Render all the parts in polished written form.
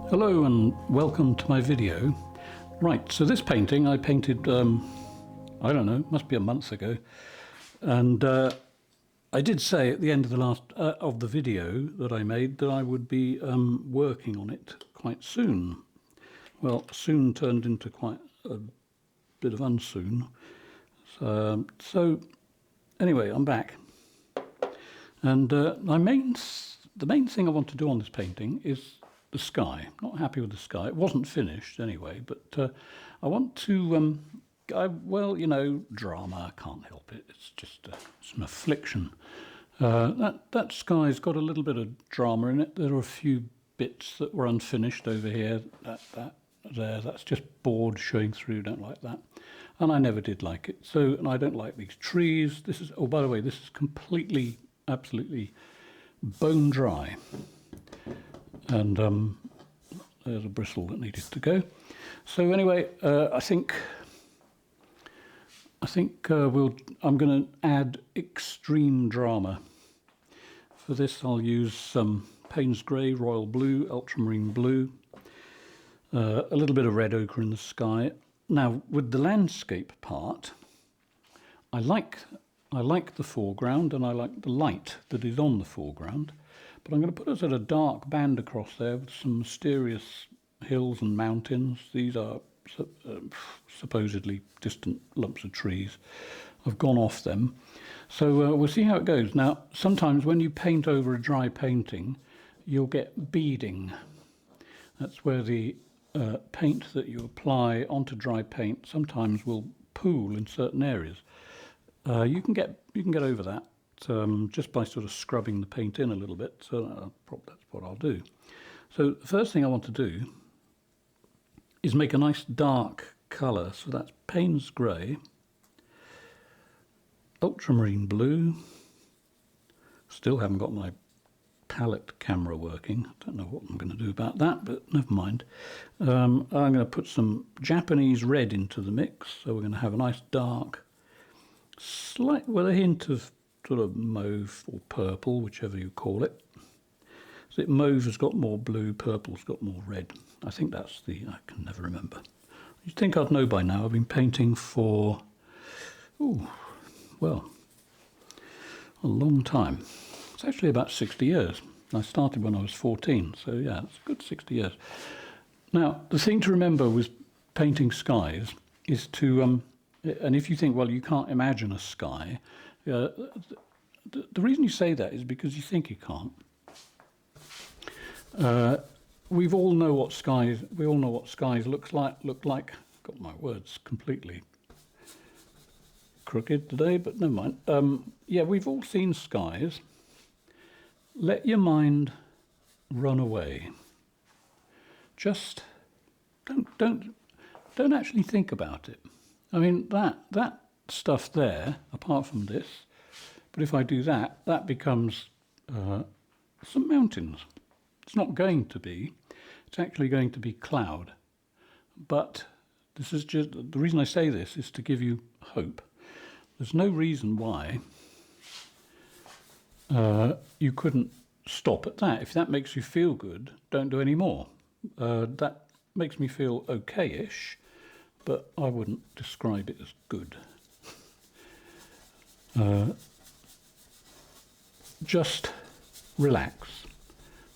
Hello and welcome to my video. Right, so this painting I painted, I don't know, must be a month ago. And I did say at the end of the last of the video that I made that I would be working on it quite soon. Well, soon turned into quite a bit of unsoon. So anyway, I'm back. And the main thing I want to do on this painting is the sky. Not happy with the sky. It wasn't finished anyway, but I want to, well, you know, drama, I can't help it. It's just it's an affliction. That sky's got a little bit of drama in it. There are a few bits that were unfinished over here. That's just board showing through. Don't like that. And I never did like it. So, and I don't like these trees. This is, oh, by the way, this is completely, absolutely bone dry. And there's a bristle that needed to go. So anyway, I think I'm going to add extreme drama. For this, I'll use some Payne's Grey, Royal Blue, Ultramarine Blue, a little bit of red ochre in the sky. Now, with the landscape part, I like the foreground and I like the light that is on the foreground. But I'm going to put a sort of dark band across there with some mysterious hills and mountains. These are supposedly distant lumps of trees. I've gone off them. So we'll see how it goes. Now, sometimes when you paint over a dry painting, you'll get beading. That's where the paint that you apply onto dry paint sometimes will pool in certain areas. You can get over that. Just by sort of scrubbing the paint in a little bit, so that's what I'll do. So the first thing I want to do is make a nice dark colour, so that's Payne's Grey, Ultramarine Blue, still haven't got my palette camera working, I don't know what I'm going to do about that, but never mind. I'm going to put some Japanese red into the mix, so we're going to have a nice dark, slight, with a hint of sort of mauve or purple, whichever you call it. So mauve has got more blue, purple's got more red. I think that's I can never remember. You'd think I'd know by now. I've been painting for, well, a long time. It's actually about 60 years. I started when I was 14, so yeah, it's a good 60 years. Now, the thing to remember with painting skies is to, and if you think, well, you can't imagine a sky, the reason you say that is because you think you can't. We all know what skies look like. Got my words completely crooked today, but never mind. Yeah, we've all seen skies. Let your mind run away. Just don't actually think about it. I mean, that stuff there, apart from this, but if I do that, that becomes some mountains. It's not going to be, it's actually going to be cloud. But this is just, the reason I say this is to give you hope. There's no reason why you couldn't stop at that. If that makes you feel good, don't do any more. That makes me feel okay-ish, but I wouldn't describe it as good. Just relax.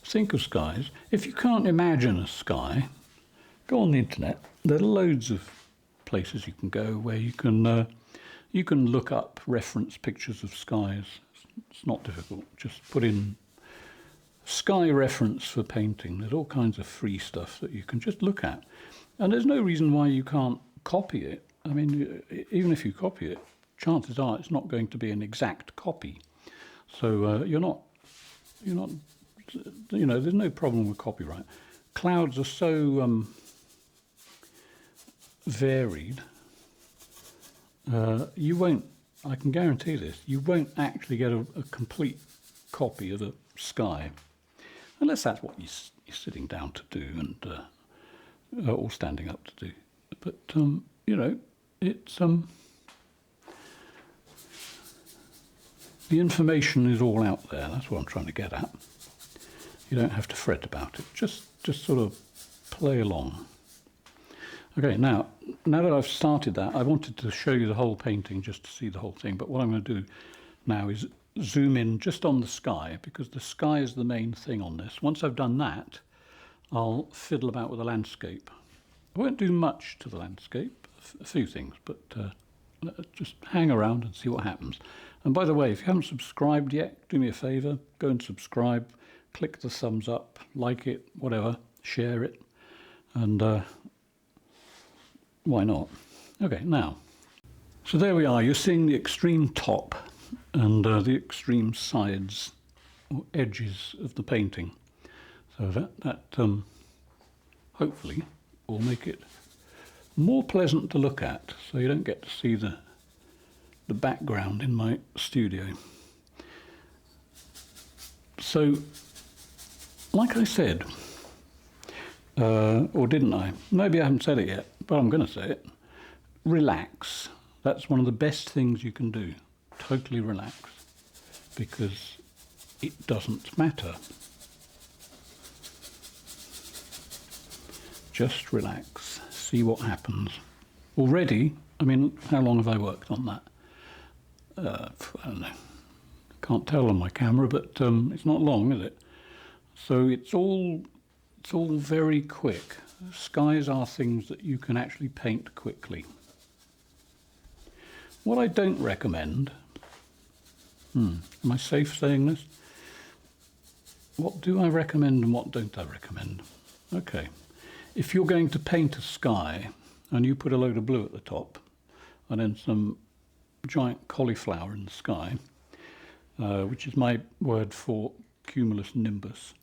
Think of skies. If you can't imagine a sky, go on the internet. There are loads of places you can go where you can look up reference pictures of skies. It's not difficult. Just put in sky reference for painting. There's all kinds of free stuff that you can just look at. And there's no reason why you can't copy it. I mean, even if you copy it, chances are it's not going to be an exact copy. So you're not, you know, there's no problem with copyright. Clouds are so varied, you won't, I can guarantee this, you won't actually get a complete copy of a sky, unless that's what you're sitting down to do and or standing up to do. But, you know, it's, the information is all out there. That's what I'm trying to get at. You don't have to fret about it. Just sort of play along. Okay, now that I've started that, I wanted to show you the whole painting just to see the whole thing, but what I'm going to do now is zoom in just on the sky, because the sky is the main thing on this. Once I've done that, I'll fiddle about with the landscape. I won't do much to the landscape, a few things, but just hang around and see what happens. And by the way, if you haven't subscribed yet, do me a favour, go and subscribe, click the thumbs up, like it, whatever, share it, and why not? Okay, now, so there we are. You're seeing the extreme top and the extreme sides or edges of the painting. So that hopefully will make it more pleasant to look at, so you don't get to see the background in my studio. So, like I said, or didn't I? Maybe I haven't said it yet, but I'm going to say it. Relax. That's one of the best things you can do. Totally relax, because it doesn't matter. Just relax. See what happens. Already, I mean, how long have I worked on that? I don't know. I can't tell on my camera, but it's not long, is it? So it's all very quick. Skies are things that you can actually paint quickly. What I don't recommend, am I safe saying this? What do I recommend and what don't I recommend? Okay, if you're going to paint a sky and you put a load of blue at the top and then some giant cauliflower in the sky, which is my word for cumulus nimbus,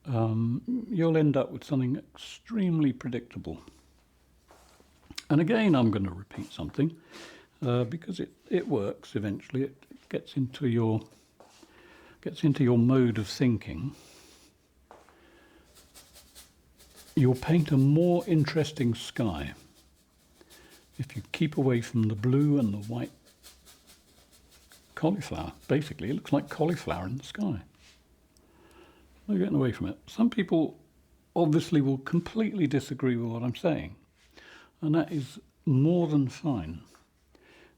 you'll end up with something extremely predictable. And again, I'm going to repeat something because it works eventually. It gets into your mode of thinking. You'll paint a more interesting sky if you keep away from the blue and the white cauliflower. Basically, it looks like cauliflower in the sky. They're getting away from it. Some people obviously will completely disagree with what I'm saying, and that is more than fine.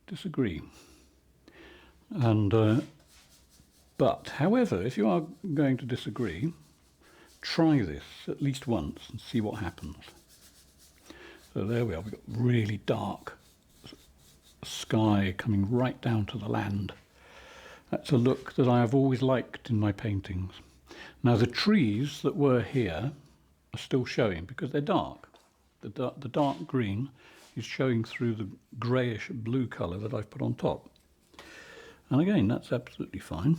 Disagree. And but however, if you are going to disagree, try this at least once and see what happens. So there we are. We've got really dark sky coming right down to the land. That's a look that I have always liked in my paintings. Now the trees that were here are still showing because they're dark. The dark green is showing through the greyish blue colour that I've put on top. And again, that's absolutely fine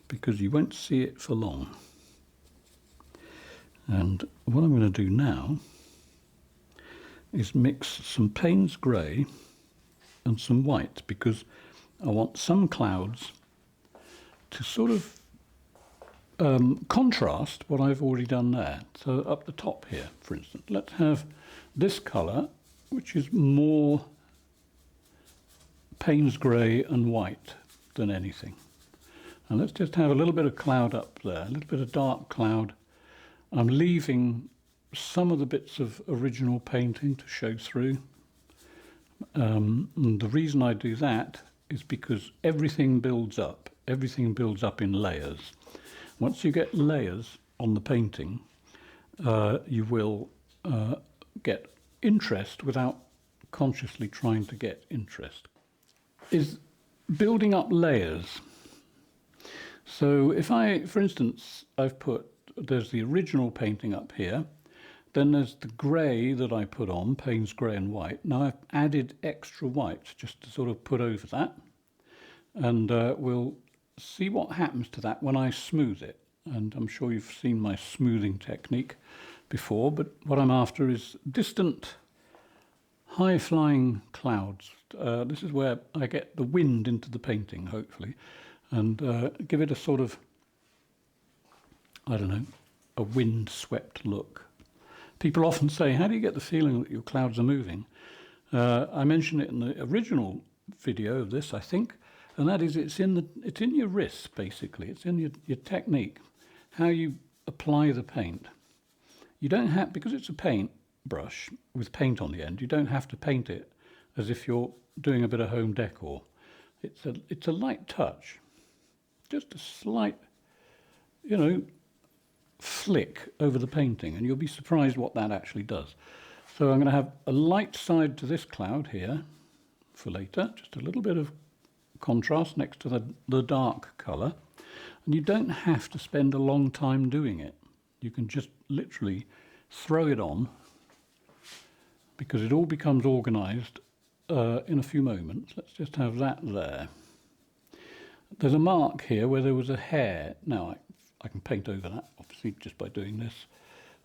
because you won't see it for long. And what I'm going to do now is mix some Payne's grey and some white, because I want some clouds to sort of contrast what I've already done there. So up the top here, for instance, let's have this colour, which is more Payne's grey and white than anything. And let's just have a little bit of cloud up there, a little bit of dark cloud. I'm leaving some of the bits of original painting to show through. And the reason I do that is because everything builds up. Everything builds up in layers. Once you get layers on the painting, you will get interest without consciously trying to get interest. Is building up layers. So if for instance, there's the original painting up here, then there's the grey that I put on, Payne's grey and white. Now I've added extra white just to sort of put over that, and we'll see what happens to that when I smooth it. And I'm sure you've seen my smoothing technique before, but what I'm after is distant, high-flying clouds. This is where I get the wind into the painting, hopefully, and give it a sort of, I don't know, a wind-swept look. People often say, how do you get the feeling that your clouds are moving? I mentioned it in the original video of this, I think, and that is it's in your wrist, basically. It's in your technique, how you apply the paint. You don't have, because it's a paint brush with paint on the end, you don't have to paint it as if you're doing a bit of home decor. It's a light touch, just a slight, you know, flick over the painting, and you'll be surprised what that actually does. So I'm going to have a light side to this cloud here for later, just a little bit of contrast next to the dark colour. And you don't have to spend a long time doing it. You can just literally throw it on, because it all becomes organised in a few moments. Let's just have that there. There's a mark here where there was a hair. Now I can paint over that, obviously, just by doing this.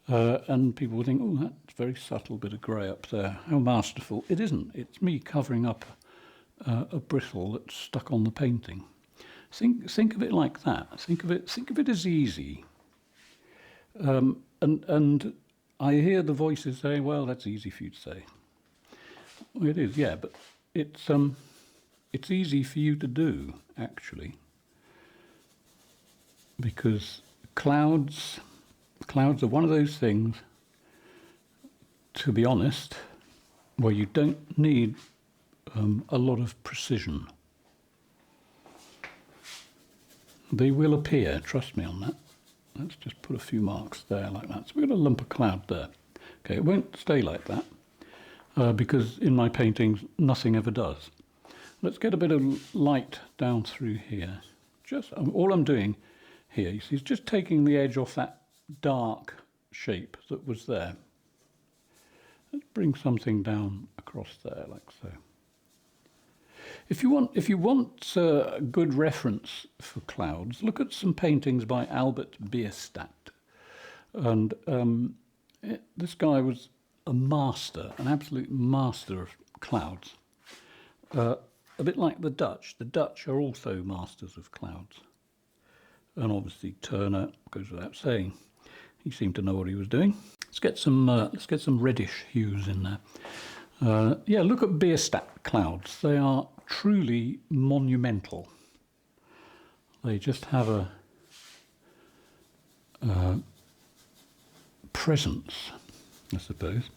And people will think, oh, that's a very subtle bit of grey up there. How masterful. It isn't. It's me covering up a bristle that's stuck on the painting. Think of it like that. Think of it as easy. And I hear the voices saying, well, that's easy for you to say. Well, it is, yeah, but it's easy for you to do, actually. Because clouds are one of those things, to be honest, where you don't need a lot of precision. They will appear, trust me on that. Let's just put a few marks there like that. So we've got a lump of cloud there. Okay, it won't stay like that because in my paintings nothing ever does. Let's get a bit of light down through here. Just all I'm doing here, you see, is just taking the edge off that dark shape that was there. Let's bring something down across there like so. If you want a good reference for clouds, look at some paintings by Albert Bierstadt. And this guy was a master, an absolute master of clouds. A bit like the Dutch. The Dutch are also masters of clouds. And obviously Turner goes without saying. He seemed to know what he was doing. Let's get some reddish hues in there. Yeah, look at Bierstadt clouds. They are truly monumental. They just have a presence, I suppose.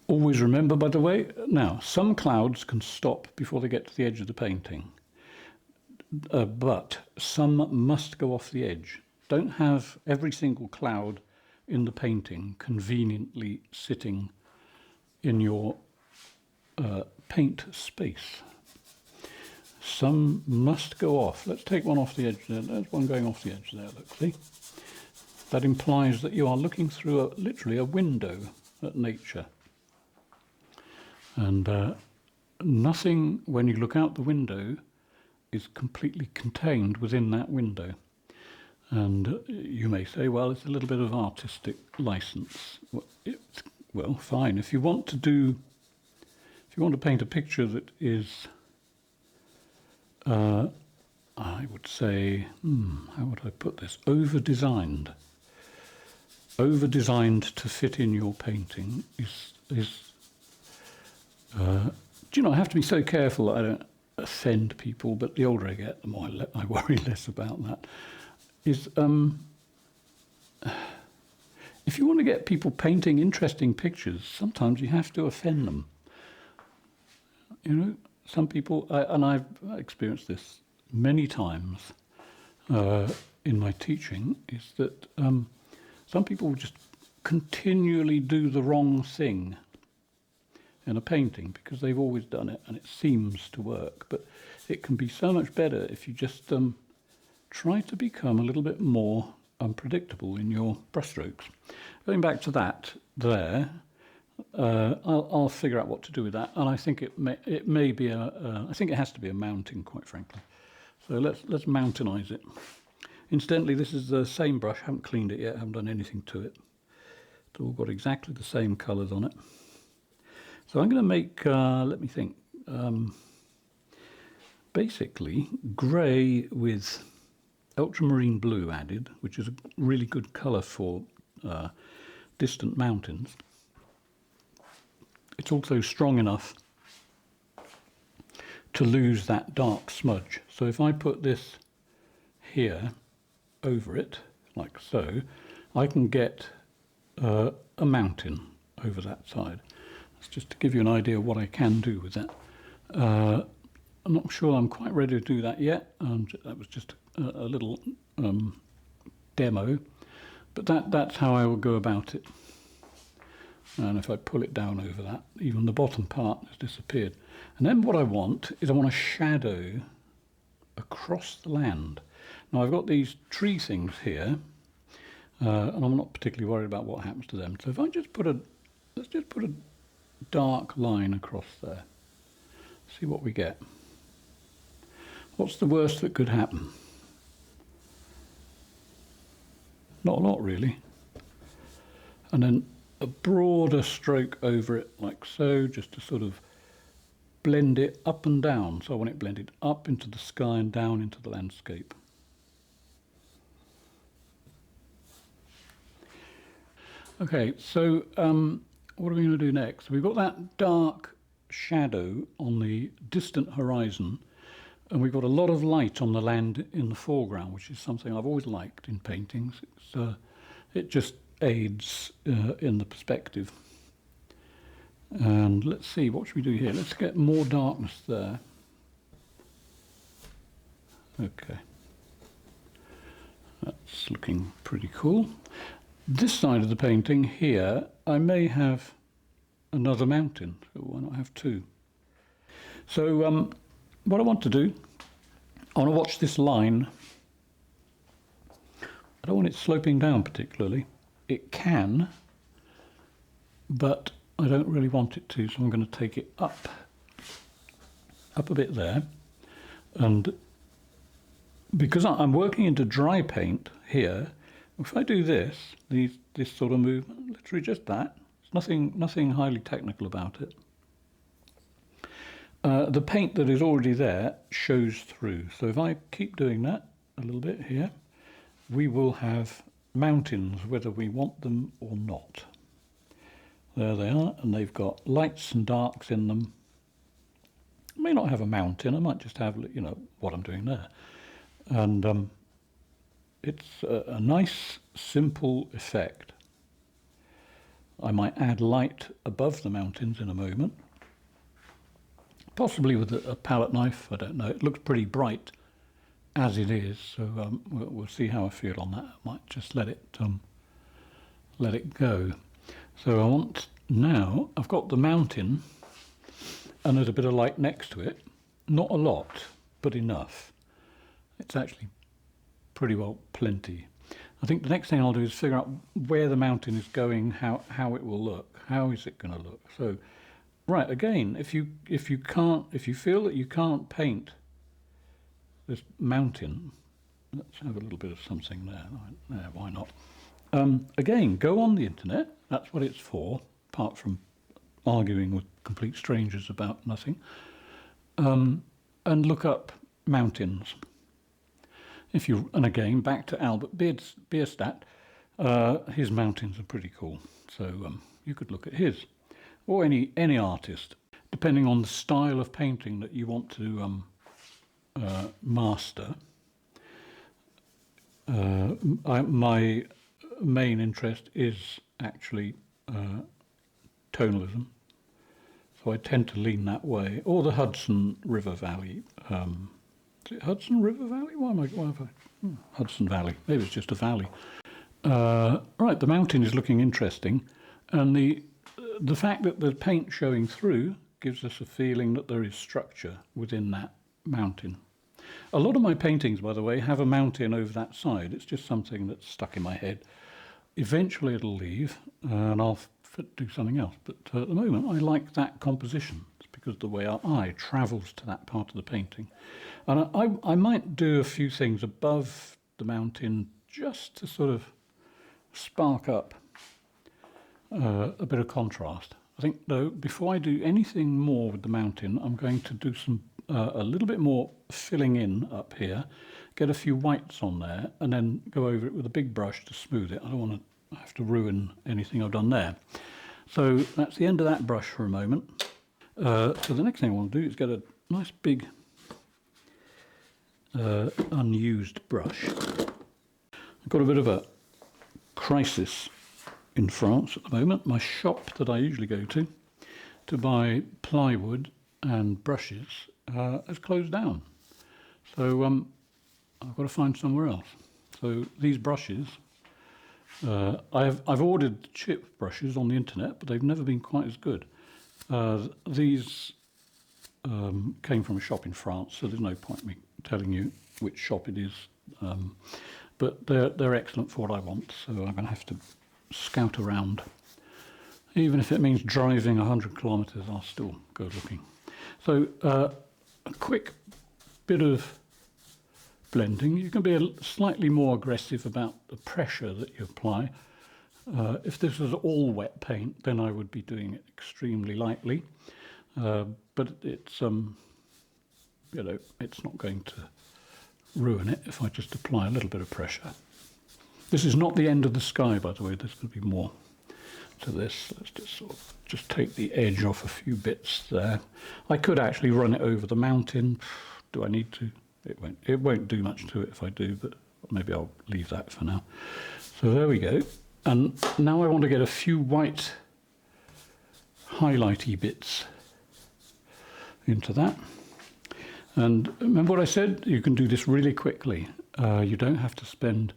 Always remember, by the way, now, some clouds can stop before they get to the edge of the painting, but some must go off the edge. Don't have every single cloud in the painting conveniently sitting in your paint space. Some must go off. Let's take one off the edge there. There's one going off the edge there, look, see? That implies that you are looking through literally a window at nature. And nothing, when you look out the window, is completely contained within that window. And you may say, well, it's a little bit of artistic license. Well, fine. If you want to paint a picture that is, I would say, how would I put this? Over-designed. Over-designed to fit in your painting is do you know, I have to be so careful that I don't offend people, but the older I get, the more I worry less about that. Is if you want to get people painting interesting pictures, sometimes you have to offend them. You know, some people, and I've experienced this many times in my teaching, is that some people just continually do the wrong thing in a painting because they've always done it and it seems to work. But it can be so much better if you just try to become a little bit more unpredictable in your brushstrokes. Going back to that there, I'll figure out what to do with that, and I think it may be I think it has to be a mounting, quite frankly. So let's mountainize it. Incidentally, this is the same brush. I haven't cleaned it yet. I haven't done anything to it. It's all got exactly the same colours on it. So I'm going to make, let me think, basically grey with ultramarine blue added, which is a really good colour for distant mountains. It's also strong enough to lose that dark smudge. So if I put this here over it, like so, I can get a mountain over that side. That's just to give you an idea of what I can do with that. I'm not sure I'm quite ready to do that yet. That was just a little demo, but that's how I will go about it. And if I pull it down over that, even the bottom part has disappeared. And then what I want is I want a shadow across the land. Now I've got these tree things here, and I'm not particularly worried about what happens to them. So if I just let's just put a dark line across there. See what we get. What's the worst that could happen? Not a lot, really. And then a broader stroke over it, like so, just to sort of blend it up and down. So I want it blended up into the sky and down into the landscape. Okay, so what are we going to do next? We've got that dark shadow on the distant horizon, and we've got a lot of light on the land in the foreground, which is something I've always liked in paintings. It just aids in the perspective. And let's see, what should we do here? Let's get more darkness there. Okay. That's looking pretty cool. This side of the painting here, I may have another mountain, so why not have two? So what I want to do, I want to watch this line. I don't want it sloping down particularly. It can, but I don't really want it to, so I'm going to take it up a bit there. And because I'm working into dry paint here, if I do this sort of movement, literally just that, there's nothing highly technical about it. The paint that is already there shows through. So if I keep doing that a little bit here, we will have mountains whether we want them or not. There they are, and they've got lights and darks in them. I may not have a mountain, I might just have, what I'm doing there. And it's a nice, simple effect. I might add light above the mountains in a moment. Possibly with a palette knife, I don't know. It looks pretty bright as it is, so we'll see how I feel on that. I might just let it go. So I want, now I've got the mountain and there's a bit of light next to it. Not a lot, but enough. It's actually pretty well plenty. I think the next thing I'll do is figure out where the mountain is going, how it will look. How is it going to look? So, right, again, if you feel that you can't paint this mountain, let's have a little bit of something there. There, why not? Again, go on the internet. That's what it's for, apart from arguing with complete strangers about nothing. And look up mountains. And again, back to Albert Bierstadt, his mountains are pretty cool. So you could look at his, or any artist, depending on the style of painting that you want to master. My main interest is actually tonalism, so I tend to lean that way, or the Hudson River Valley. Is it Hudson River Valley? Hudson Valley. Maybe it's just a valley. Right, the mountain is looking interesting, and the fact that the paint showing through gives us a feeling that there is structure within that mountain. A lot of my paintings, by the way, have a mountain over that side. It's just something that's stuck in my head. Eventually it'll leave, and I'll do something else. But at the moment, I like that composition. It's because the way our eye travels to that part of the painting. And I might do a few things above the mountain just to sort of spark up a bit of contrast. I think, though, before I do anything more with the mountain, I'm going to do a little bit more filling in up here, get a few whites on there, and then go over it with a big brush to smooth it. I don't want to have to ruin anything I've done there. So that's the end of that brush for a moment. So the next thing I want to do is get a nice big unused brush. I've got a bit of a crisis in France at the moment. My shop that I usually go to buy plywood and brushes has closed down. So I've got to find somewhere else. So these brushes, I've ordered chip brushes on the internet, but they've never been quite as good. These came from a shop in France, so there's no point me telling you which shop it is. But they're excellent for what I want, so I'm going to have to scout around. Even if it means driving 100 kilometres, I'll still go looking. So a quick bit of blending. You can be slightly more aggressive about the pressure that you apply. If this was all wet paint, then I would be doing it extremely lightly. But it's it's not going to ruin it if I just apply a little bit of pressure. This is not the end of the sky, by the way. There's going to be more to this. Let's just sort of just take the edge off a few bits there. I could actually run it over the mountain. Do I need to? It won't do much to it if I do, but maybe I'll leave that for now. So there we go. And now I want to get a few white highlighty bits into that. And remember what I said? You can do this really quickly. You don't have to spend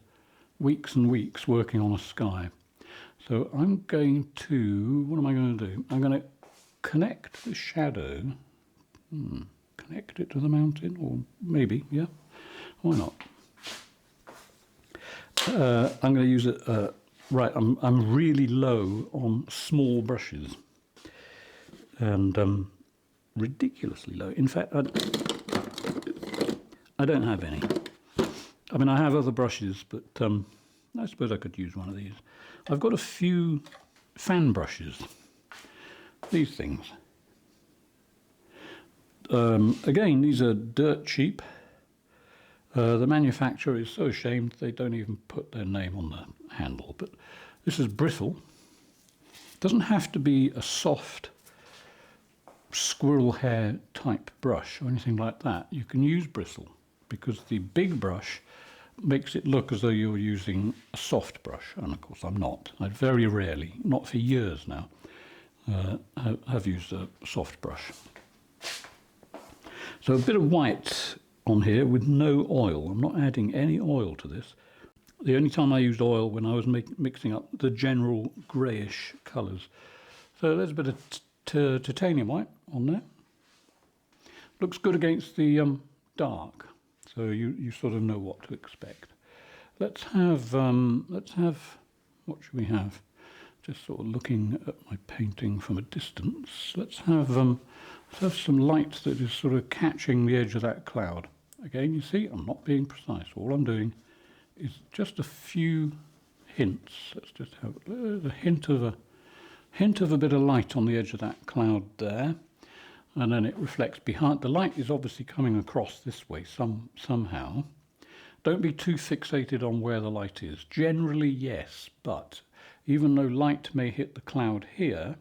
weeks and weeks working on a sky. So I'm going to, what am I going to do? I'm going to connect the shadow, connect it to the mountain, or maybe, yeah, why not? I'm going to use it, right, I'm really low on small brushes, and ridiculously low. In fact, I don't have any. I mean, I have other brushes, but I suppose I could use one of these. I've got a few fan brushes, these things. Again, these are dirt cheap. The manufacturer is so ashamed they don't even put their name on the handle. But this is bristle. It doesn't have to be a soft squirrel hair type brush or anything like that. You can use bristle because the big brush makes it look as though you're using a soft brush, and of course I'm not. I very rarely, not for years now, have used a soft brush. So a bit of white on here with no oil. I'm not adding any oil to this. The only time I used oil when I was mixing up the general greyish colours. So there's a bit of titanium white on there. Looks good against the dark, so you sort of know what to expect. Let's have what should we have? Just sort of looking at my painting from a distance. Let's have some light that is sort of catching the edge of that cloud. Again, you see, I'm not being precise. All I'm doing is just a few hints. Let's just have a hint of a bit of light on the edge of that cloud there, and then it reflects behind. The light is obviously coming across this way somehow. Don't be too fixated on where the light is. Generally, yes, but even though light may hit the cloud here,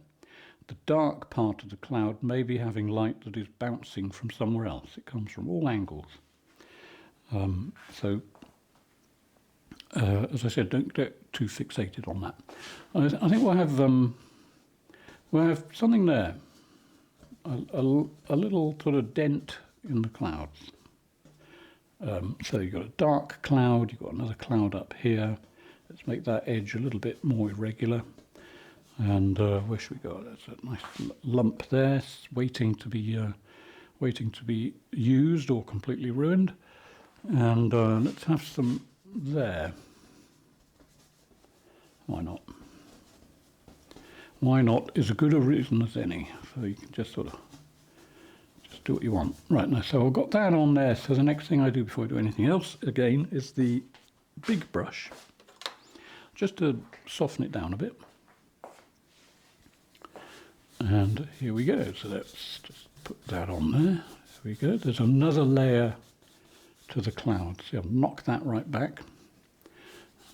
the dark part of the cloud may be having light that is bouncing from somewhere else. It comes from all angles. As I said, don't get too fixated on that. I think we'll have something there, a little sort of dent in the clouds. So you've got a dark cloud, you've got another cloud up here. Let's make that edge a little bit more irregular. And where should we go? There's a nice lump there, waiting to be used or completely ruined. And let's have some there. Why not? Why not is as good a reason as any. So you can just sort of do what you want. Right, now, so I've got that on there. So the next thing I do before I do anything else, again, is the big brush, just to soften it down a bit. And here we go. So let's just put that on there. There we go. There's another layer to the cloud. See, I've knocked that right back.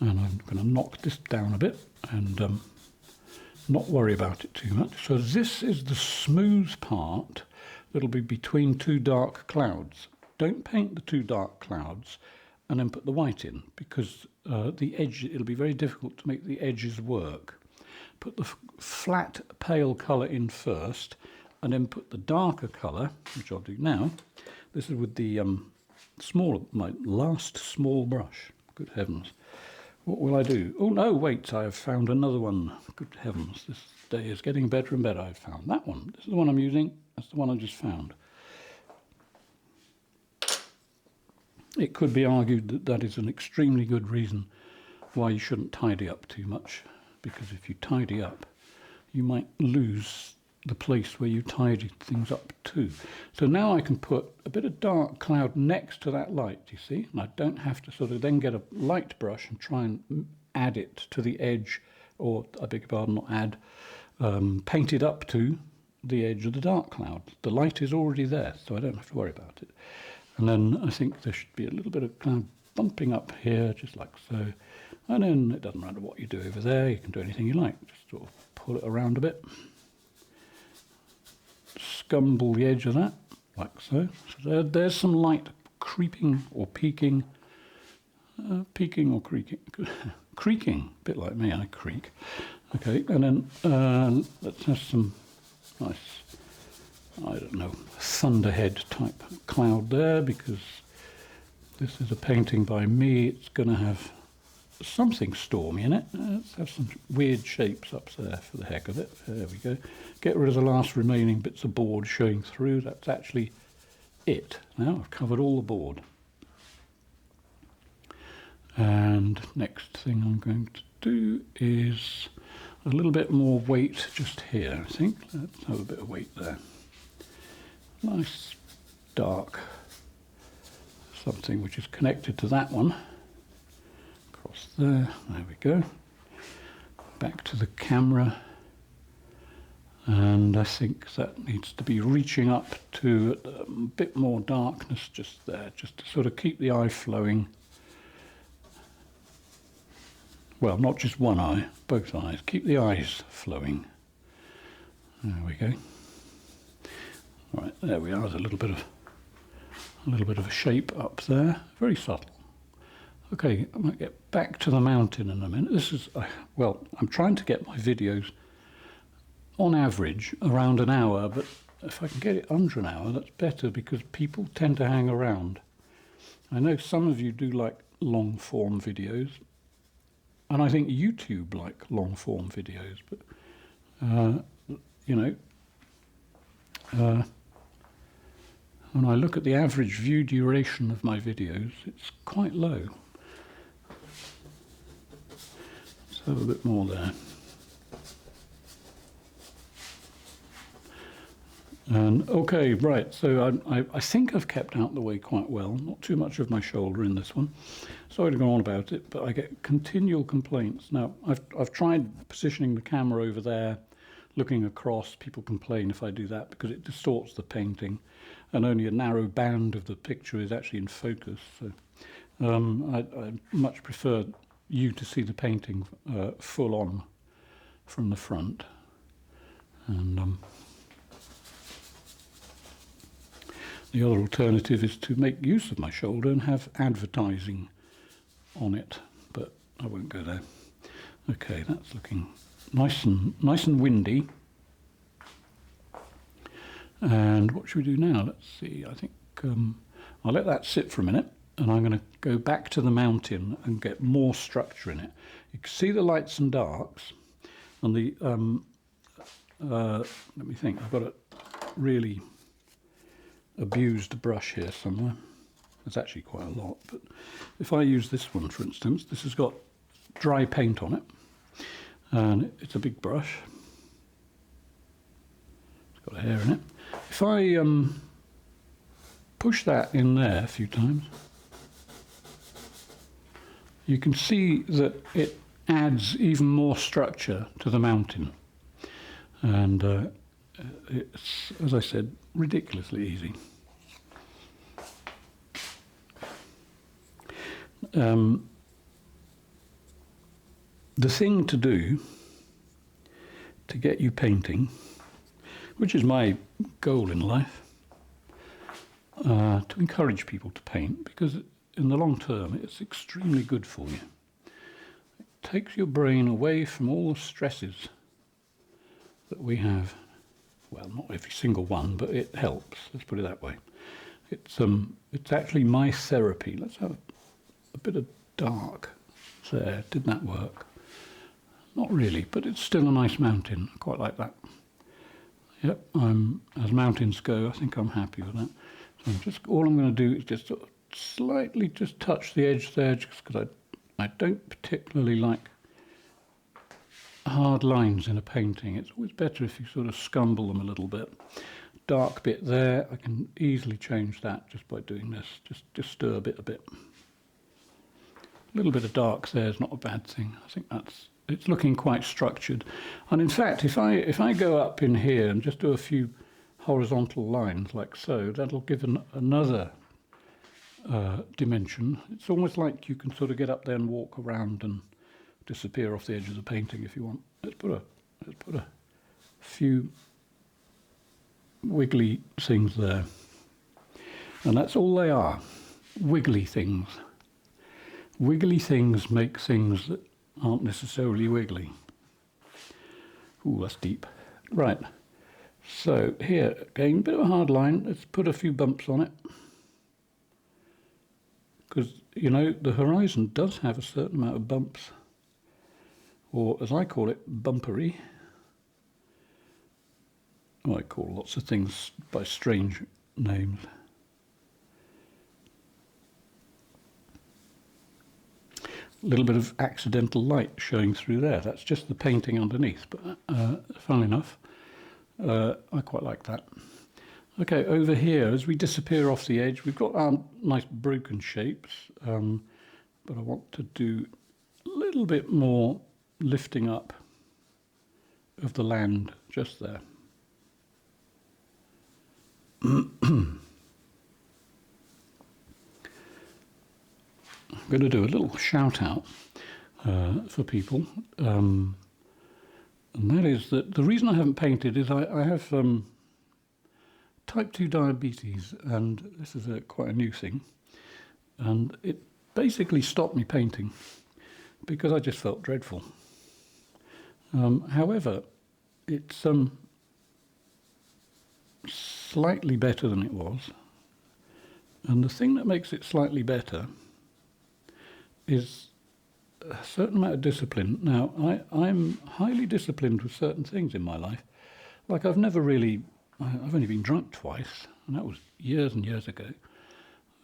And I'm going to knock this down a bit and not worry about it too much. So this is the smooth part that'll be between two dark clouds. Don't paint the two dark clouds and then put the white in, because the edge, it'll be very difficult to make the edges work. put the flat pale colour in first, and then put the darker colour, which I'll do now. This is with the my last small brush. Good heavens. What will I do? Oh no, wait, I have found another one. Good heavens, this day is getting better and better. I've found that one. This is the one I'm using. That's the one I just found. It could be argued that that is an extremely good reason why you shouldn't tidy up too much, because if you tidy up, you might lose the place where you tidied things up too. So now I can put a bit of dark cloud next to that light, you see, and I don't have to sort of then get a light brush and try and add it to the edge, or I beg your pardon, not add, paint it up to the edge of the dark cloud. The light is already there, so I don't have to worry about it. And then I think there should be a little bit of cloud bumping up here, just like so. And then it doesn't matter what you do over there, you can do anything you like. Just sort of pull it around a bit. Scumble the edge of that, like so. So there's some light creeping or peeking, peeking or creaking, creaking, a bit like me, I creak. Okay, and then let's have some nice, I don't know, thunderhead type cloud there, because this is a painting by me. It's going to have something stormy in it. Let's have some weird shapes up there for the heck of it. There we go. Get rid of the last remaining bits of board showing through. That's actually it. Now I've covered all the board. And next thing I'm going to do is a little bit more weight just here, I think. Let's have a bit of weight there. Nice dark something which is connected to that one. Across there we go. Back to the camera, and I think that needs to be reaching up to a bit more darkness just there, just to sort of keep the eye flowing. Well, not just one eye, both eyes. Keep the eyes flowing. There we go. All right, there we are. There's a little bit of a shape up there, very subtle. Okay, I might get back to the mountain in a minute. This is, well, I'm trying to get my videos on average around an hour, but if I can get it under an hour, that's better, because people tend to hang around. I know some of you do like long form videos, and I think YouTube like long form videos, but, you know, when I look at the average view duration of my videos, it's quite low. Let's have a bit more there. And okay, right, so I think I've kept out the way quite well, not too much of my shoulder in this one. Sorry to go on about it, but I get continual complaints. Now, I've tried positioning the camera over there, looking across. People complain if I do that because it distorts the painting, and only a narrow band of the picture is actually in focus. So I much prefer you to see the painting full on from the front. And the other alternative is to make use of my shoulder and have advertising on it, but I won't go there. Okay, that's looking nice and windy. And what should we do now? Let's see. I think I'll let that sit for a minute, and I'm going to go back to the mountain and get more structure in it. You can see the lights and darks, and the let me think. I've got a really abused brush here somewhere. There's actually quite a lot, but if I use this one, for instance, this has got dry paint on it, and it's a big brush. It's got a hair in it. If I push that in there a few times, you can see that it adds even more structure to the mountain, and it's, as I said, ridiculously easy. The thing to do to get you painting, which is my goal in life, to encourage people to paint, because in the long term it's extremely good for you. It takes your brain away from all the stresses that we have, well, not every single one, but it helps, let's put it that way. It's actually my therapy. Let's have a bit of dark there. Did that work? Not really, but it's still a nice mountain. I quite like that. Yep, as mountains go, I think I'm happy with that. So all I'm going to do is just sort of slightly just touch the edge there, just because I don't particularly like hard lines in a painting. It's always better if you sort of scumble them a little bit. Dark bit there, I can easily change that just by doing this. Just stir a bit. A little bit of dark there is not a bad thing. I think it's looking quite structured. And in fact, if I go up in here and just do a few horizontal lines like so, that'll give another dimension. It's almost like you can sort of get up there and walk around and disappear off the edge of the painting if you want. Let's put a few wiggly things there. And that's all they are, wiggly things. Wiggly things make things that aren't necessarily wiggly. Ooh, that's deep. Right, so here, again, a bit of a hard line. Let's put a few bumps on it. Because, you know, the horizon does have a certain amount of bumps. Or, as I call it, bumpery. Well, I call lots of things by strange names. A little bit of accidental light showing through there. That's just the painting underneath, but funnily enough, I quite like that. Okay, over here, as we disappear off the edge, we've got our nice broken shapes, but I want to do a little bit more lifting up of the land just there. I'm going to do a little shout out for people, and that is that the reason I haven't painted is I have type 2 diabetes, and this is quite a new thing, and it basically stopped me painting because I just felt dreadful. However, it's slightly better than it was, and the thing that makes it slightly better is a certain amount of discipline. Now, I'm highly disciplined with certain things in my life. Like I've only been drunk twice, and that was years and years ago.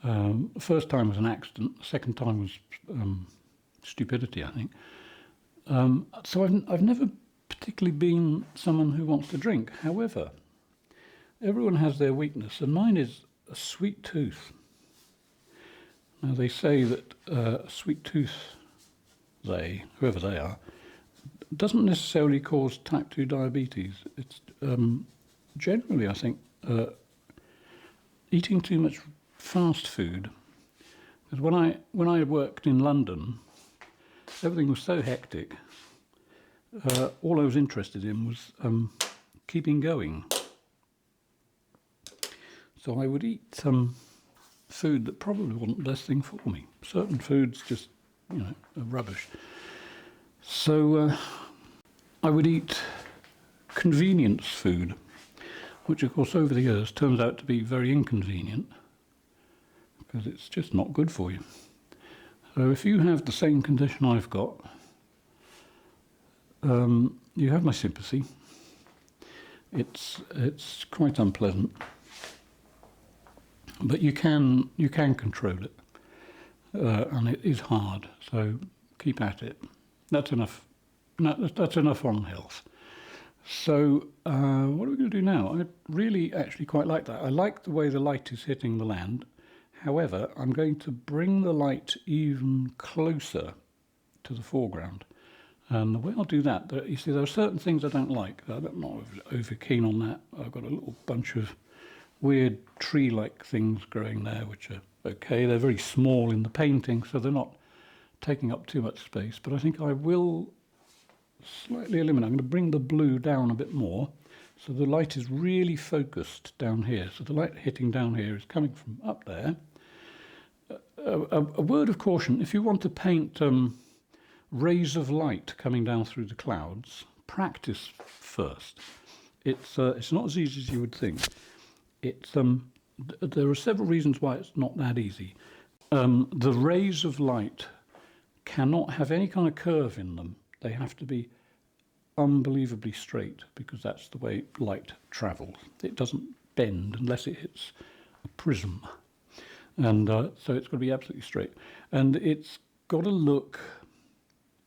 The first time was an accident, the second time was stupidity, I think. So I've never particularly been someone who wants to drink. However, everyone has their weakness, and mine is a sweet tooth. Now, they say that a sweet tooth, whoever they are, doesn't necessarily cause type 2 diabetes. It's generally, I think, eating too much fast food. Because when I worked in London, everything was so hectic. All I was interested in was keeping going. So I would eat some food that probably wasn't the best thing for me. Certain foods just, are rubbish. So I would eat convenience food, which of course over the years turns out to be very inconvenient because it's just not good for you. So if you have the same condition I've got, you have my sympathy. It's quite unpleasant. But you can control it, and it is hard. So keep at it. That's enough. That's enough on health. So what are we going to do now? I really actually quite like that. I like the way the light is hitting the land. However, I'm going to bring the light even closer to the foreground. And the way I'll do that, you see, there are certain things I don't like. I'm not over keen on that. I've got a little bunch of weird tree-like things growing there, which are okay. They're very small in the painting, so they're not taking up too much space. But I think I will slightly eliminate. I'm going to bring the blue down a bit more, so the light is really focused down here. So the light hitting down here is coming from up there. A word of caution: if you want to paint rays of light coming down through the clouds, practice first. It's not as easy as you would think. There are several reasons why it's not that easy. The rays of light cannot have any kind of curve in them. They have to be unbelievably straight, because that's the way light travels. It doesn't bend unless it hits a prism. And so it's got to be absolutely straight. And it's got to look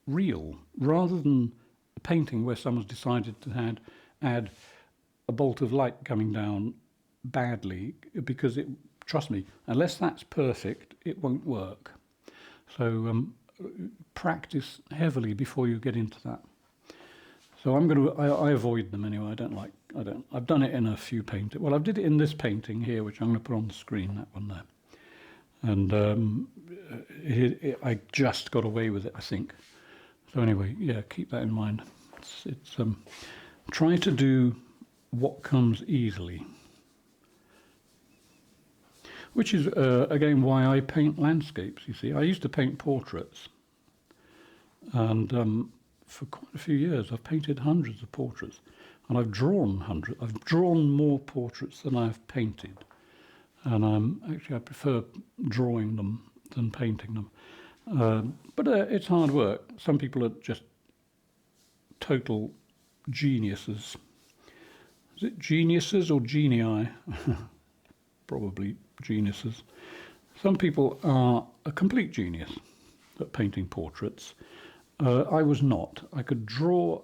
real, rather than a painting where someone's decided to add a bolt of light coming down badly, because trust me, unless that's perfect, it won't work. So practice heavily before you get into that. So I avoid them anyway. I've done it in a few paintings. Well, I did it in this painting here, which I'm going to put on the screen, that one there. And I just got away with it, I think. So anyway, yeah, keep that in mind. It's try to do what comes easily. Which is, again, why I paint landscapes, you see. I used to paint portraits. And for quite a few years, I've painted hundreds of portraits. And I've drawn hundreds. I've drawn more portraits than I've painted. And actually, I prefer drawing them than painting them. But it's hard work. Some people are just total geniuses. Is it geniuses or genii? Probably geniuses. Some people are a complete genius at painting portraits. I was not. I could draw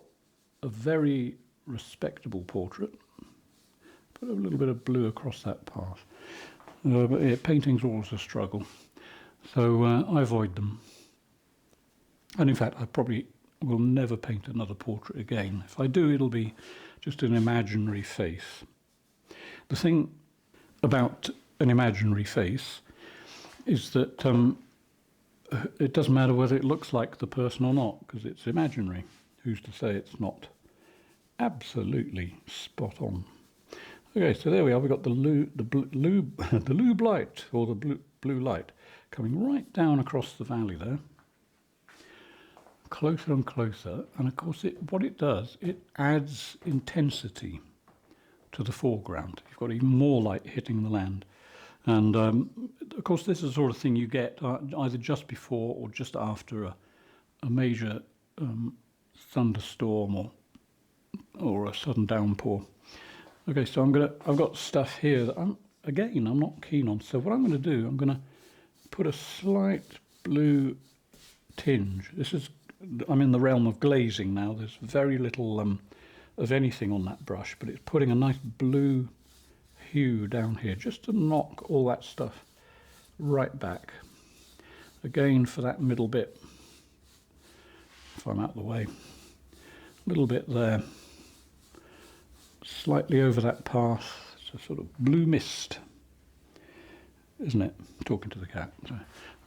a very respectable portrait, put a little bit of blue across that path. But yeah, painting's always a struggle. So I avoid them. And in fact, I probably will never paint another portrait again. If I do, it'll be just an imaginary face. The thing about an imaginary face is that it doesn't matter whether it looks like the person or not, because it's imaginary. Who's to say it's not absolutely spot on? Okay, so there we are. We've got the lube light, or the blue light, coming right down across the valley there, closer and closer. And of course, what it does, it adds intensity to the foreground. You've got even more light hitting the land. And of course, this is the sort of thing you get either just before or just after a major thunderstorm or a sudden downpour. Okay, so I've got stuff here that I'm not keen on. So what I'm going to do, I'm going to put a slight blue tinge. I'm in the realm of glazing now. There's very little of anything on that brush, but it's putting a nice blue hue down here just to knock all that stuff right back. Again, for that middle bit, if I'm out of the way, a little bit there, slightly over that path. It's a sort of blue mist, isn't it? Talking to the cat. So,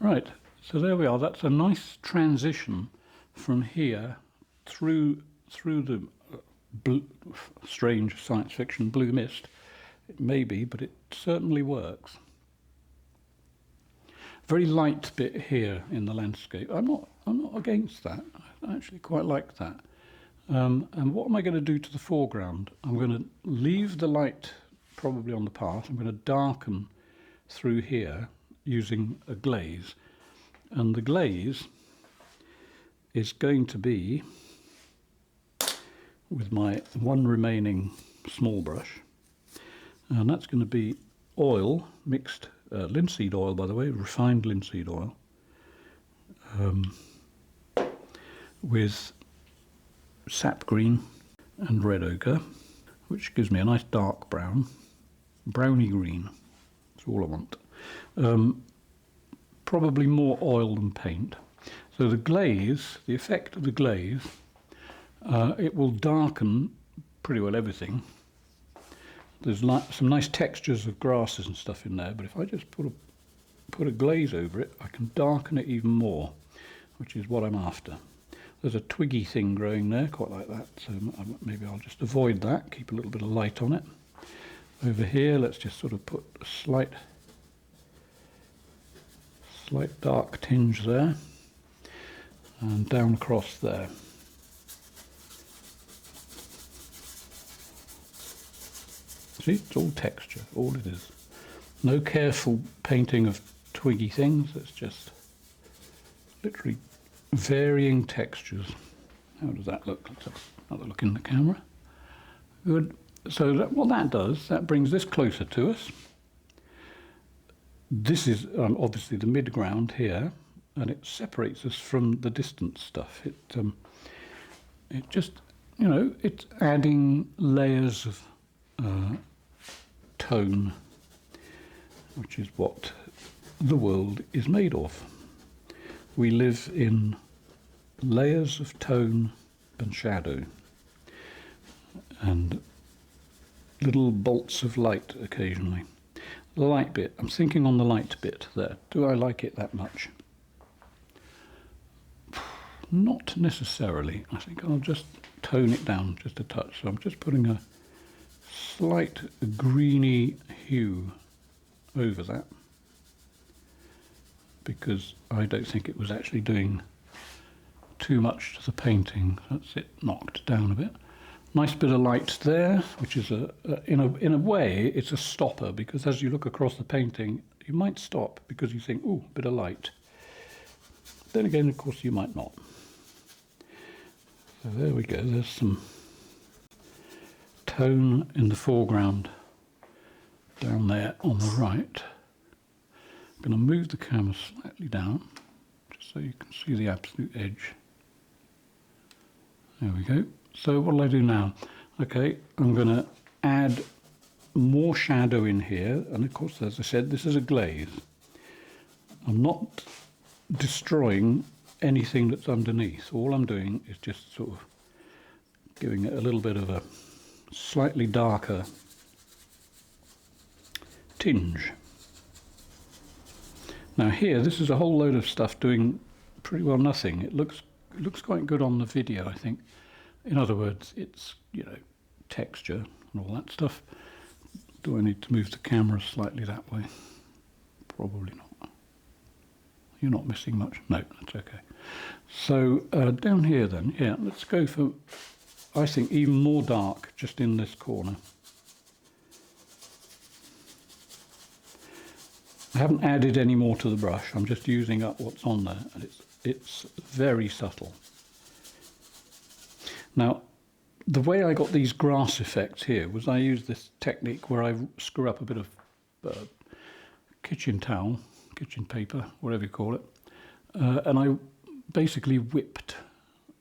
right, so there we are. That's a nice transition from here through the strange science fiction blue mist. It may be, but it certainly works. Very light bit here in the landscape. I'm not against that. I actually quite like that. And what am I going to do to the foreground? I'm going to leave the light probably on the path. I'm going to darken through here using a glaze. And the glaze is going to be, with my one remaining small brush, and that's going to be oil, mixed linseed oil, by the way, refined linseed oil, with sap green and red ochre, which gives me a nice dark brown, browny green. That's all I want. Probably more oil than paint. So the glaze, the effect of the glaze, it will darken pretty well everything. There's some nice textures of grasses and stuff in there, but if I just put a glaze over it, I can darken it even more, which is what I'm after. There's a twiggy thing growing there, quite like that, so maybe I'll just avoid that, keep a little bit of light on it. Over here, let's just sort of put a slight dark tinge there, and down across there. See, it's all texture, all it is. No careful painting of twiggy things, it's just literally varying textures. How does that look? Let's have another look in the camera. Good. So what that does, that brings this closer to us. This is obviously the midground here, and it separates us from the distant stuff. It just, you know, it's adding layers of tone, which is what the world is made of. We live in layers of tone and shadow, and little bolts of light occasionally. The light bit, I'm thinking on the light bit there. Do I like it that much? Not necessarily. I think I'll just tone it down just a touch. So I'm just putting a slight greeny hue over that, because I don't think it was actually doing too much to the painting. That's it knocked down a bit. Nice bit of light there, which is in a way it's a stopper, because as you look across the painting you might stop because you think, ooh, a bit of light. Then again, of course, you might not. So there we go, there's some tone in the foreground down there on the right. I'm going to move the camera slightly down just so you can see the absolute edge. There we go. So what will I do now? Okay, I'm going to add more shadow in here, and of course, as I said, this is a glaze. I'm not destroying anything that's underneath. All I'm doing is just sort of giving it a little bit of a slightly darker tinge. Now here, this is a whole load of stuff doing pretty well nothing. It looks quite good on the video, I think. In other words, it's, you know, texture and all that stuff. Do I need to move the camera slightly that way? Probably not. You're not missing much. No, that's okay. So down here then, yeah, let's go for, I think, even more dark just in this corner. I haven't added any more to the brush. I'm just using up what's on there, and it's very subtle. Now, the way I got these grass effects here was I used this technique where I screw up a bit of kitchen towel, kitchen paper, whatever you call it, and I basically whipped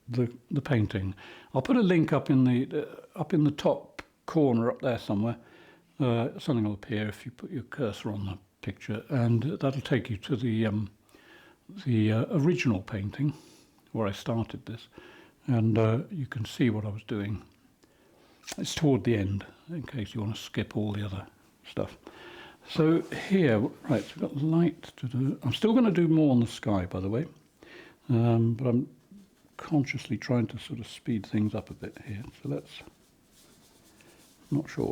the painting. I'll put a link up in the top corner up there somewhere. Something will appear if you put your cursor on the picture, and that'll take you to the original painting where I started this. And you can see what I was doing. It's toward the end, in case you want to skip all the other stuff. So here, right, so we've got light to do. I'm still going to do more on the sky, by the way, but I'm consciously trying to sort of speed things up a bit here. So let's,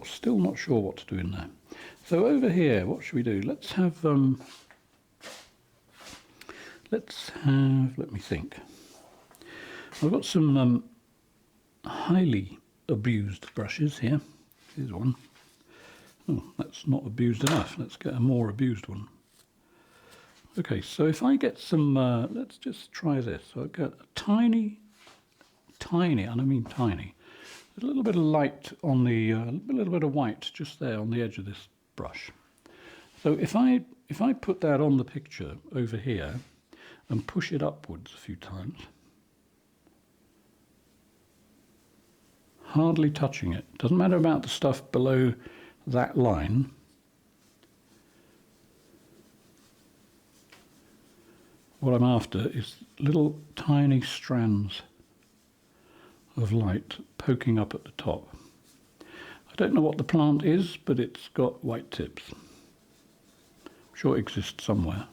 still not sure what to do in there. So over here, what should we do? Let's have, let me think. I've got some highly abused brushes here. Here's one. Oh, that's not abused enough. Let's get a more abused one. Okay, so if I get some, let's just try this. So I've got a tiny, and I mean tiny, there's a little bit of light on the, a little bit of white just there on the edge of this brush. So if I put that on the picture over here and push it upwards a few times, hardly touching it. Doesn't matter about the stuff below that line. What I'm after is little tiny strands of light poking up at the top. I don't know what the plant is, but it's got white tips. I'm sure it exists somewhere.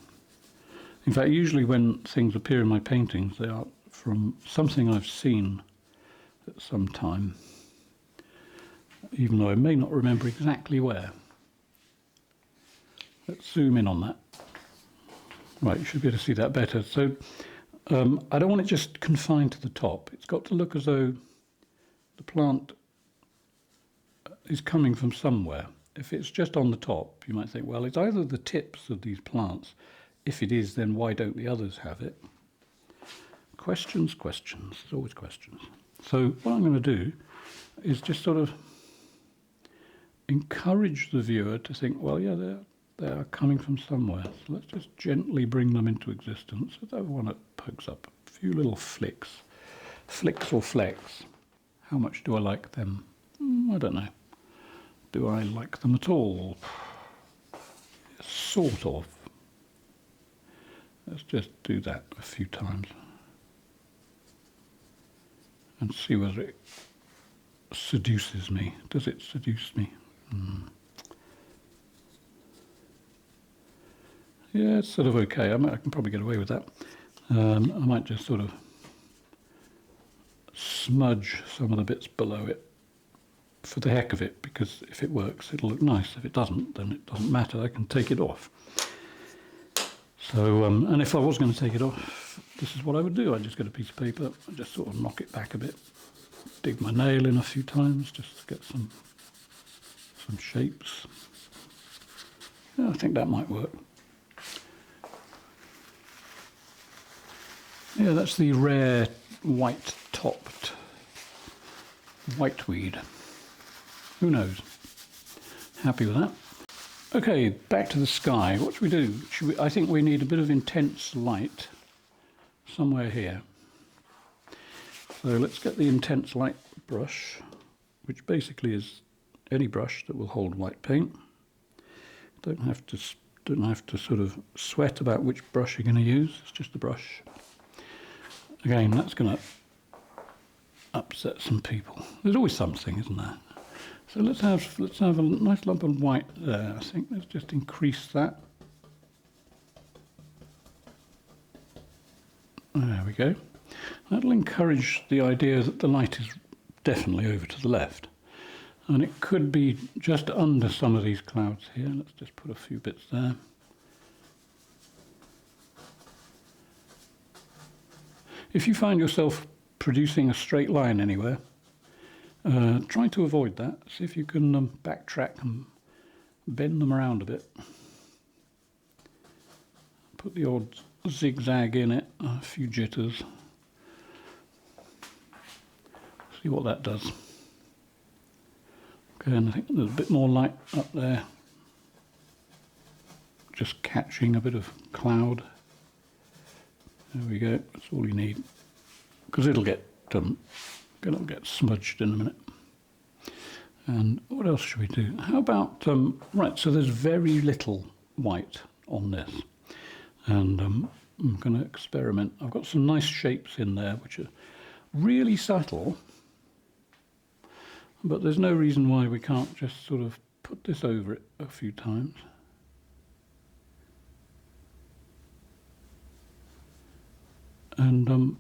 In fact, usually when things appear in my paintings, they are from something I've seen at some time, even though I may not remember exactly where. Let's zoom in on that. Right, you should be able to see that better. So I don't want it just confined to the top. It's got to look as though the plant is coming from somewhere. If it's just on the top, you might think, well, it's either the tips of these plants. If it is, then why don't the others have it? Questions, questions. There's always questions. So what I'm going to do is just sort of encourage the viewer to think, well, yeah, they are coming from somewhere. So let's just gently bring them into existence. So that one that pokes up, a few little flicks. Flicks or flecks. How much do I like them? I don't know. Do I like them at all? Sort of. Let's just do that a few times and see whether it seduces me. Does it seduce me? Yeah, it's sort of okay. I can probably get away with that. I might just sort of smudge some of the bits below it for the heck of it, because if it works, it'll look nice. If it doesn't, then it doesn't matter. I can take it off. So, and if I was going to take it off, this is what I would do. I'd just get a piece of paper and just sort of knock it back a bit, dig my nail in a few times just to get some shapes. Yeah, I think that might work. Yeah, that's the rare white-topped whiteweed. Who knows? Happy with that. Okay, back to the sky. What should we do? I think we need a bit of intense light somewhere here. So let's get the intense light brush, which basically is any brush that will hold white paint. Don't have to sort of sweat about which brush you're going to use. It's just a brush. Again, that's going to upset some people. There's always something, isn't there? So let's have a nice lump of white there. I think let's just increase that. There we go. That'll encourage the idea that the light is definitely over to the left. And it could be just under some of these clouds here. Let's just put a few bits there. If you find yourself producing a straight line anywhere, try to avoid that. See if you can backtrack and bend them around a bit. Put the odd zigzag in it, a few jitters. See what that does. Okay, and I think there's a bit more light up there. Just catching a bit of cloud. There we go, that's all you need. Because it'll get smudged in a minute. And what else should we do? How about, right, so there's very little white on this. And I'm going to experiment. I've got some nice shapes in there which are really subtle. But there's no reason why we can't just sort of put this over it a few times. And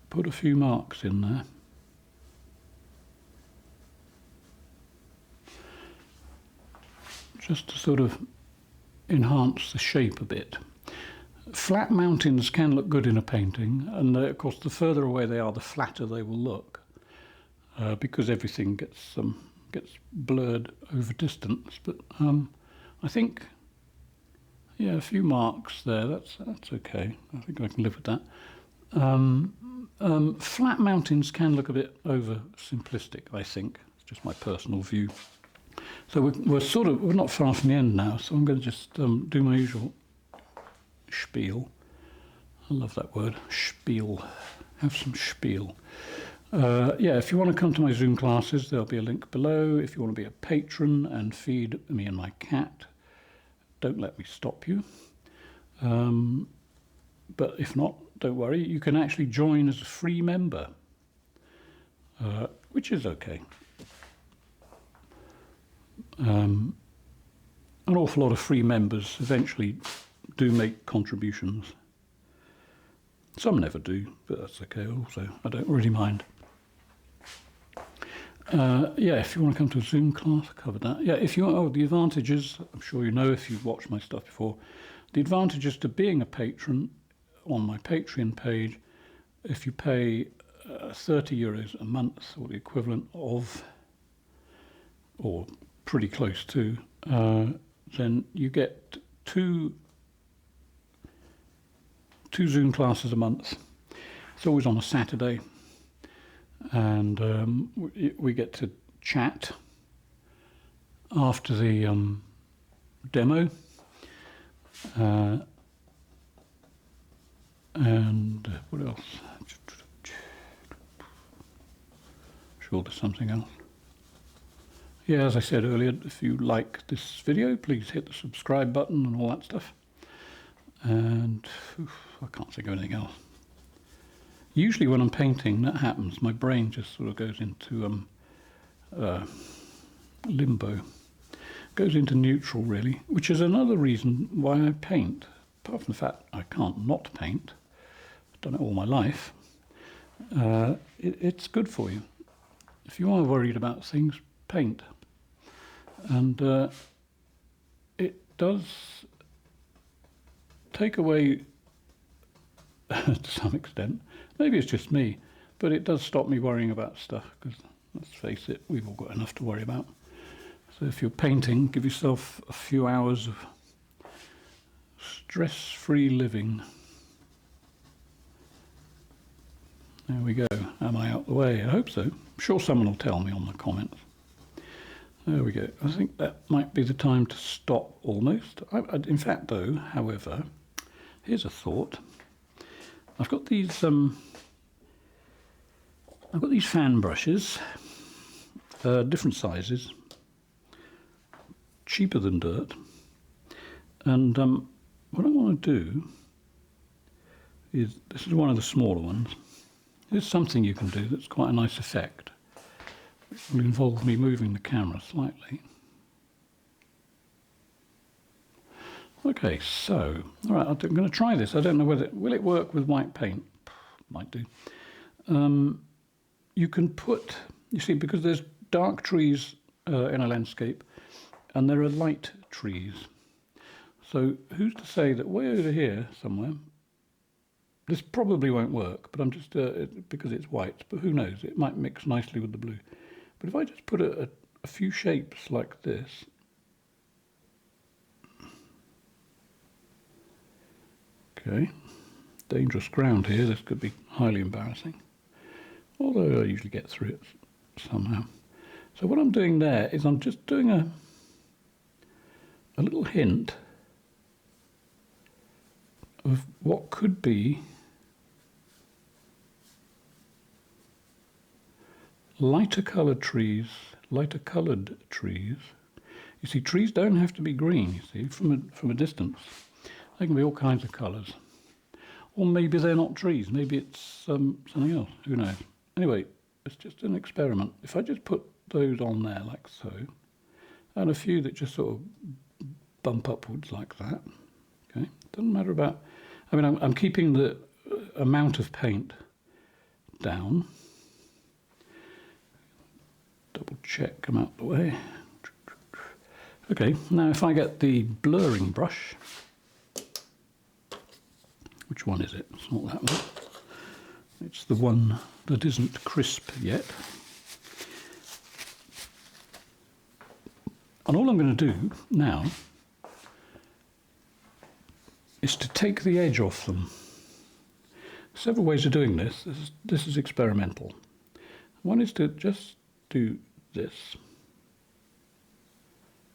put a few marks in there. Just to sort of enhance the shape a bit. Flat mountains can look good in a painting, and of course the further away they are, the flatter they will look, because everything gets blurred over distance. But I think, yeah, a few marks there. That's okay. I think I can live with that. Flat mountains can look a bit over simplistic, I think. It's just my personal view. So we're not far from the end now, so I'm going to just do my usual spiel. I love that word, spiel. Have some spiel. Yeah, if you want to come to my Zoom classes, there'll be a link below. If you want to be a patron and feed me and my cat, don't let me stop you. But if not, don't worry. You can actually join as a free member, which is okay. An awful lot of free members eventually do make contributions. Some never do, but that's okay also. I don't really mind. Yeah, if you want to come to a Zoom class, I covered that. Yeah, if you want, the advantages, I'm sure you know if you've watched my stuff before, the advantages to being a patron on my Patreon page, if you pay €30 a month, or the equivalent of, or pretty close to, then you get two Zoom classes a month. It's always on a Saturday, and we get to chat after the demo, and what else? Sure, there's something else. Yeah, as I said earlier, if you like this video, please hit the subscribe button and all that stuff. And I can't think of anything else. Usually when I'm painting, that happens. My brain just sort of goes into limbo. Goes into neutral, really, which is another reason why I paint. Apart from the fact I can't not paint. I've done it all my life. It's good for you. If you are worried about things, paint. And it does take away, to some extent, maybe it's just me, but it does stop me worrying about stuff, because let's face it, we've all got enough to worry about. So if you're painting, give yourself a few hours of stress-free living. There we go. Am I out the way? I hope so. I'm sure someone will tell me on the comments. There we go. I think that might be the time to stop almost. In fact, though, however, here's a thought. I've got these fan brushes, different sizes, cheaper than dirt. And what I want to do is, this is one of the smaller ones. There's something you can do that's quite a nice effect. It will involve me moving the camera slightly. Okay, so, all right, I'm going to try this. I don't know whether, will it work with white paint? Might do. You can put, you see, because there's dark trees in a landscape, and there are light trees. So who's to say that way over here somewhere, this probably won't work, but I'm just, because it's white, but who knows, it might mix nicely with the blue. But if I just put a few shapes like this, okay, dangerous ground here, this could be highly embarrassing, although I usually get through it somehow. So what I'm doing there is I'm just doing a little hint of what could be lighter coloured trees. You see, trees don't have to be green, you see, from a distance. They can be all kinds of colours. Or maybe they're not trees, maybe it's something else, who knows. Anyway, it's just an experiment. If I just put those on there like so, and a few that just sort of bump upwards like that, okay, doesn't matter about, I mean, I'm keeping the amount of paint down. Double check, come out the way. Okay, now if I get the blurring brush, which one is it? It's not that one. It's the one that isn't crisp yet. And all I'm going to do now is to take the edge off them. Several ways of doing this. This is experimental. One is to just do this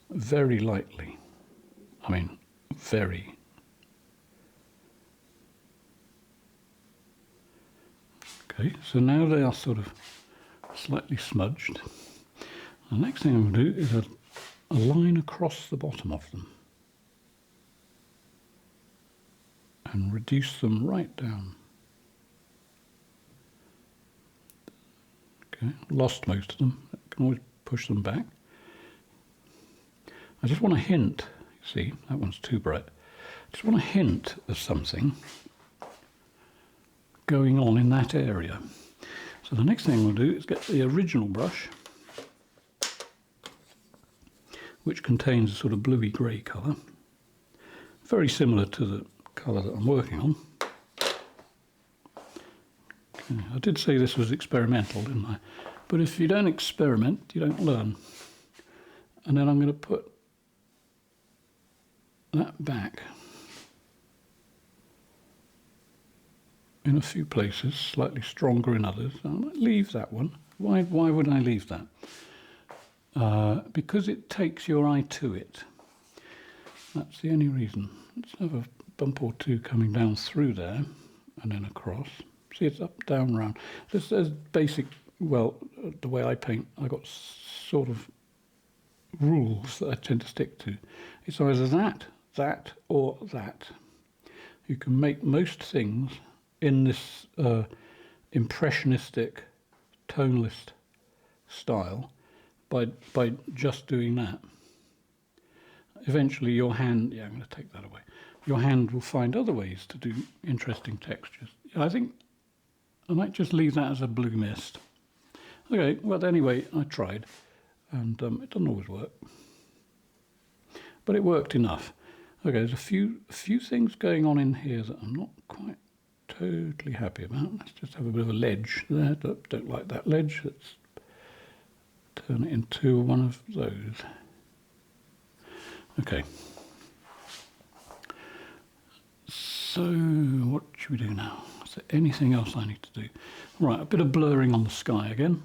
very lightly. I mean, very. Okay, so now they are sort of slightly smudged. The next thing I'm going to do is a line across the bottom of them and reduce them right down. Okay, lost most of them. I can always push them back. I just want a hint. See, that one's too bright. I just want a hint of something going on in that area. So the next thing we'll do is get the original brush, which contains a sort of bluey grey colour, very similar to the colour that I'm working on. Okay, I did say this was experimental, didn't I? But if you don't experiment, you don't learn. And then I'm going to put that back in a few places, slightly stronger in others. I might leave that one. Why would I leave that? Because it takes your eye to it. That's the only reason. Let's have a bump or two coming down through there and then across. See, it's up, down, round. There's basic, well, the way I paint, I got sort of rules that I tend to stick to. It's either that, or that. You can make most things in this impressionistic, tonalist style by just doing that. Eventually your hand, I'm going to take that away. Your hand will find other ways to do interesting textures. I think I might just leave that as a blue mist. Okay, well anyway, I tried, and it doesn't always work, but it worked enough. Okay, there's a few things going on in here that I'm not quite totally happy about. Let's just have a bit of a ledge there. Don't like that ledge. Let's turn it into one of those. Okay. So what should we do now? Is there anything else I need to do? Right, a bit of blurring on the sky again,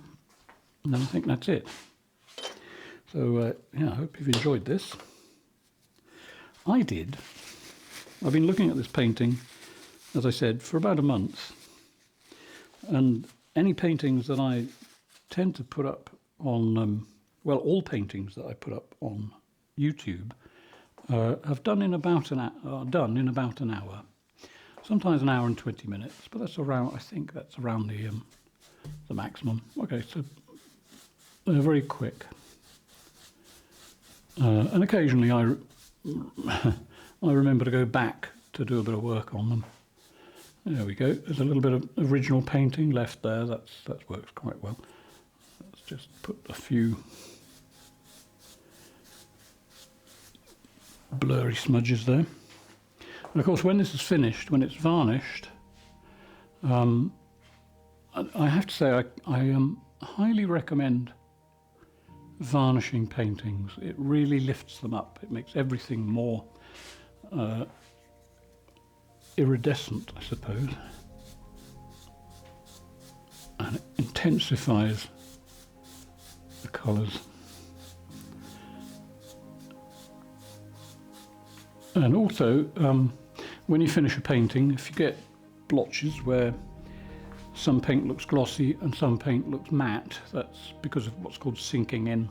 and then I think that's it. So yeah, I hope you've enjoyed this. I did. I've been looking at this painting, as I said, for about a month, and any paintings that I tend to put up on, well, all paintings that I put up on YouTube have done in about an hour. Sometimes an hour and 20 minutes, but that's around, I think that's around the maximum. Okay, so they're very quick. And occasionally I remember to go back to do a bit of work on them. There we go. There's a little bit of original painting left there. That works quite well. Let's just put a few blurry smudges there. And of course, when this is finished, when it's varnished, I have to say I highly recommend varnishing paintings. It really lifts them up. It makes everything more iridescent, I suppose, and it intensifies the colours. And also, when you finish a painting, if you get blotches where some paint looks glossy and some paint looks matte, that's because of what's called sinking in.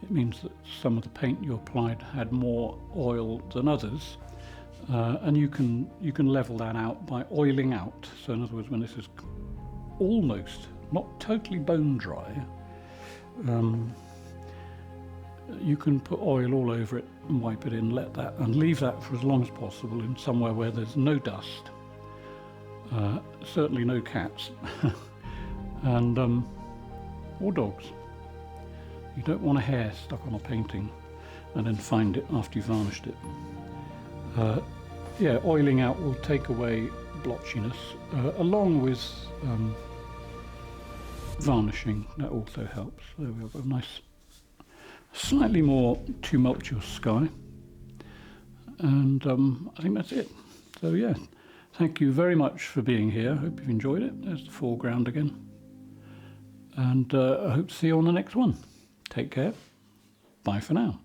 It means that some of the paint you applied had more oil than others, and you can level that out by oiling out. So in other words, when this is almost, not totally bone dry, you can put oil all over it and wipe it in, let that, and leave that for as long as possible in somewhere where there's no dust, certainly no cats, and or dogs. You don't want a hair stuck on a painting and then find it after you've varnished it. Yeah, oiling out will take away blotchiness, along with varnishing. That also helps. So we have a nice, slightly more tumultuous sky, and I think that's it. So yeah, thank you very much for being here. Hope you've enjoyed it. There's the foreground again, and I hope to see you on the next one. Take care. Bye for now.